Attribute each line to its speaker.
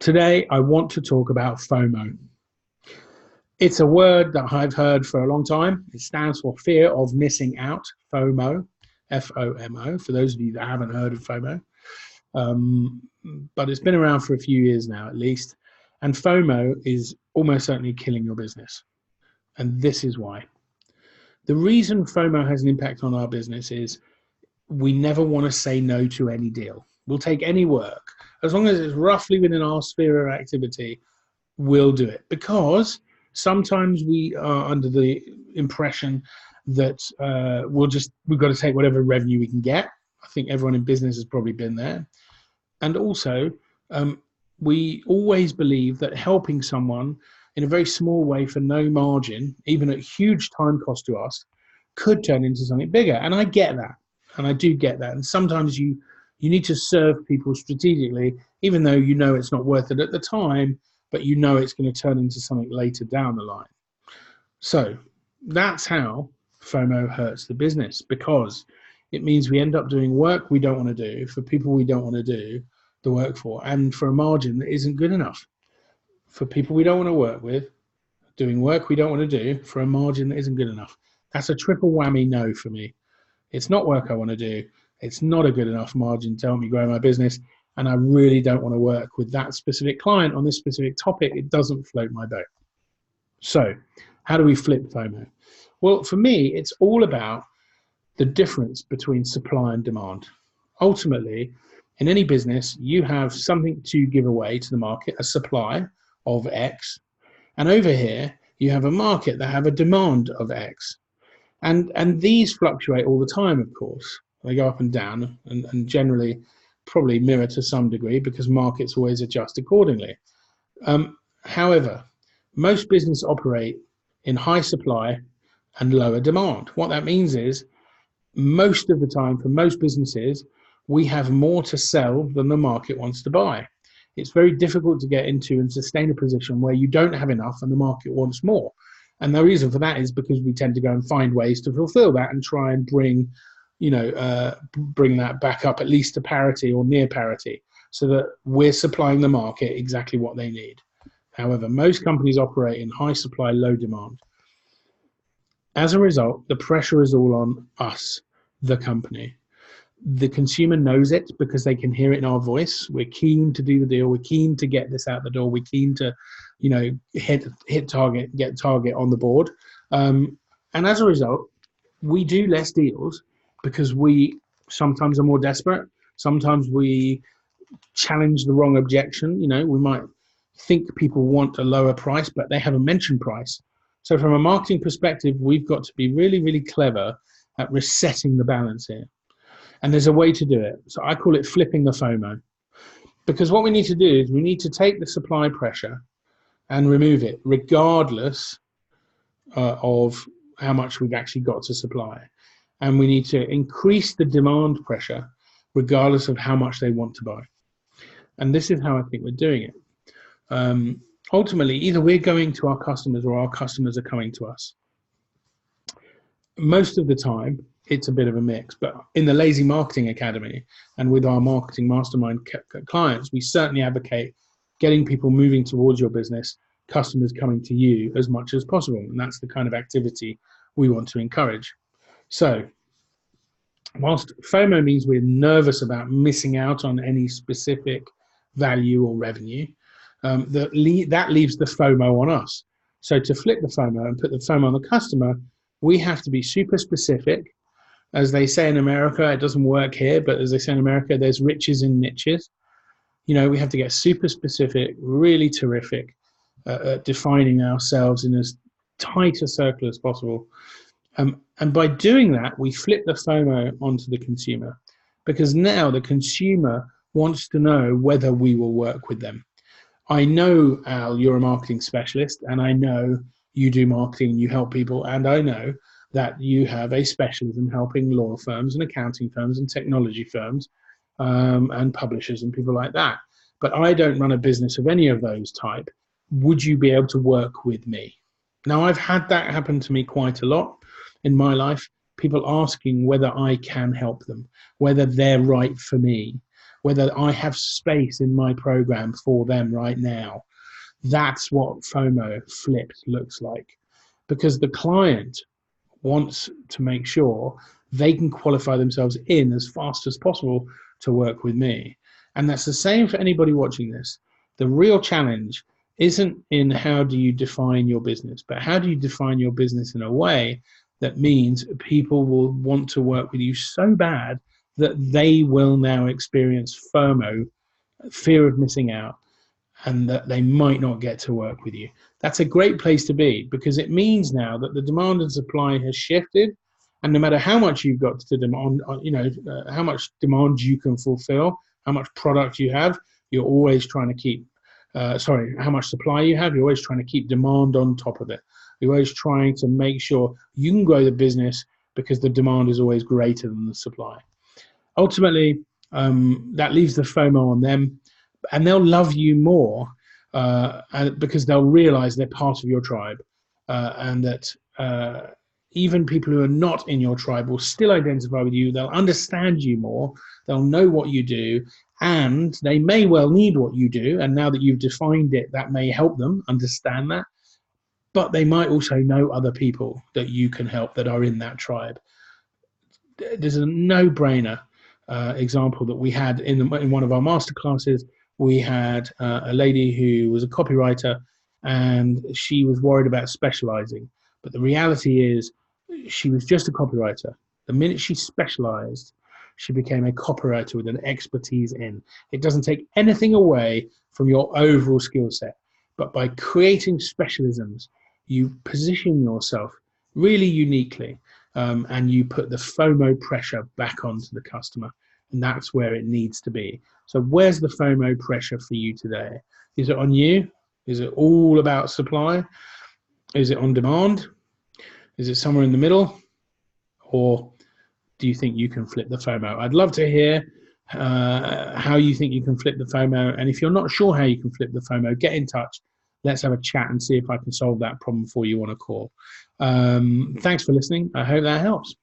Speaker 1: Today, I want to talk about FOMO. It's a word that I've heard for a long time. It stands for fear of missing out, FOMO, FOMO, for those of you that haven't heard of FOMO. Um, but it's been around for a few years now, at least. And FOMO is almost certainly killing your business. And this is why. The reason FOMO has an impact on our business is we never want to say no to any deal. We'll take any work. As long as it's roughly within our sphere of activity, we'll do it. Because sometimes we are under the impression that we've got to take whatever revenue we can get. I think everyone in business has probably been there. And also, we always believe that helping someone in a very small way for no margin, even at huge time cost to us, could turn into something bigger. And I get that. And I do get that. And sometimes you need to serve people strategically, even though you know it's not worth it at the time, but you know it's going to turn into something later down the line. So that's how FOMO hurts the business, because it means we end up doing work we don't want to do for people we don't want to do the work for, and for a margin that isn't good enough. For people we don't want to work with, doing work we don't want to do for a margin that isn't good enough. That's a triple whammy no for me. It's not work I want to do. It's not a good enough margin to help me grow my business. And I really don't want to work with that specific client on this specific topic. It doesn't float my boat. So how do we flip FOMO? Well, for me, it's all about the difference between supply and demand. Ultimately, in any business, you have something to give away to the market, a supply of X. And over here, you have a market that have a demand of X. And these fluctuate all the time, of course. They go up and down, and generally probably mirror to some degree, because markets always adjust accordingly. However, most businesses operate in high supply and lower demand. What that means is, most of the time for most businesses, we have more to sell than the market wants to buy. It's very difficult to get into and sustain a position where you don't have enough and the market wants more. And the reason for that is because we tend to go and find ways to fulfill that and try and bring that back up at least to parity or near parity, so that we're supplying the market exactly what they need. However, most companies operate in high supply, low demand. As a result, the pressure is all on us, the company. The consumer knows it because they can hear it in our voice. We're keen to do the deal. We're keen to get this out the door. We're keen to, hit target, get target on the board. And as a result, we do less deals because we sometimes are more desperate. Sometimes we challenge the wrong objection. We might think people want a lower price, but they haven't mentioned price. So from a marketing perspective, we've got to be really, really clever at resetting the balance here. And there's a way to do it. So I call it flipping the FOMO. Because what we need to do is we need to take the supply pressure and remove it, regardless of how much we've actually got to supply. And we need to increase the demand pressure, regardless of how much they want to buy. And this is how I think we're doing it. Ultimately, either we're going to our customers or our customers are coming to us. Most of the time, it's a bit of a mix, but in the Lazy Marketing Academy and with our marketing mastermind clients, we certainly advocate getting people moving towards your business, customers coming to you as much as possible. And that's the kind of activity we want to encourage. So whilst FOMO means we're nervous about missing out on any specific value or revenue, that leaves the FOMO on us. So to flip the FOMO and put the FOMO on the customer, we have to be super specific. As they say in America, it doesn't work here, but as they say in America, there's riches in niches. We have to get super specific, really terrific at defining ourselves in as tight a circle as possible. And by doing that, we flip the FOMO onto the consumer, because now the consumer wants to know whether we will work with them. I know, Al, you're a marketing specialist, and I know you do marketing, you help people, and I know that you have a specialism helping law firms and accounting firms and technology firms and publishers and people like that. But I don't run a business of any of those type. Would you be able to work with me? Now, I've had that happen to me quite a lot in my life. People asking whether I can help them, whether they're right for me, whether I have space in my program for them right now. That's what FOMO flipped looks like, because the client wants to make sure they can qualify themselves in as fast as possible to work with me. And that's the same for anybody watching this. The real challenge isn't in how do you define your business, but how do you define your business in a way that means people will want to work with you so bad that they will now experience FOMO, fear of missing out, and that they might not get to work with you. That's a great place to be, because it means now that the demand and supply has shifted, and no matter how much you've got to demand, how much demand you can fulfill, how much product you have, you're always trying to keep, how much supply you have, you're always trying to keep demand on top of it. You're always trying to make sure you can grow the business because the demand is always greater than the supply. Ultimately, that leaves the FOMO on them, and they'll love you more because they'll realize they're part of your tribe, and that even people who are not in your tribe will still identify with you. They'll understand you more. They'll know what you do, and they may well need what you do. And now that you've defined it, that may help them understand that. But they might also know other people that you can help that are in that tribe. There's a no-brainer example that we had in one of our master classes. We had a lady who was a copywriter, and she was worried about specializing. But the reality is she was just a copywriter. The minute she specialized, she became a copywriter with an expertise in. It doesn't take anything away from your overall skill set, but by creating specialisms, you position yourself really uniquely, and you put the FOMO pressure back onto the customer, and that's where it needs to be. So where's the FOMO pressure for you today? Is it on you? Is it all about supply? Is it on demand? Is it somewhere in the middle? Or do you think you can flip the FOMO? I'd love to hear how you think you can flip the FOMO. And if you're not sure how you can flip the FOMO, get in touch. Let's have a chat and see if I can solve that problem for you on a call. Thanks for listening. I hope that helps.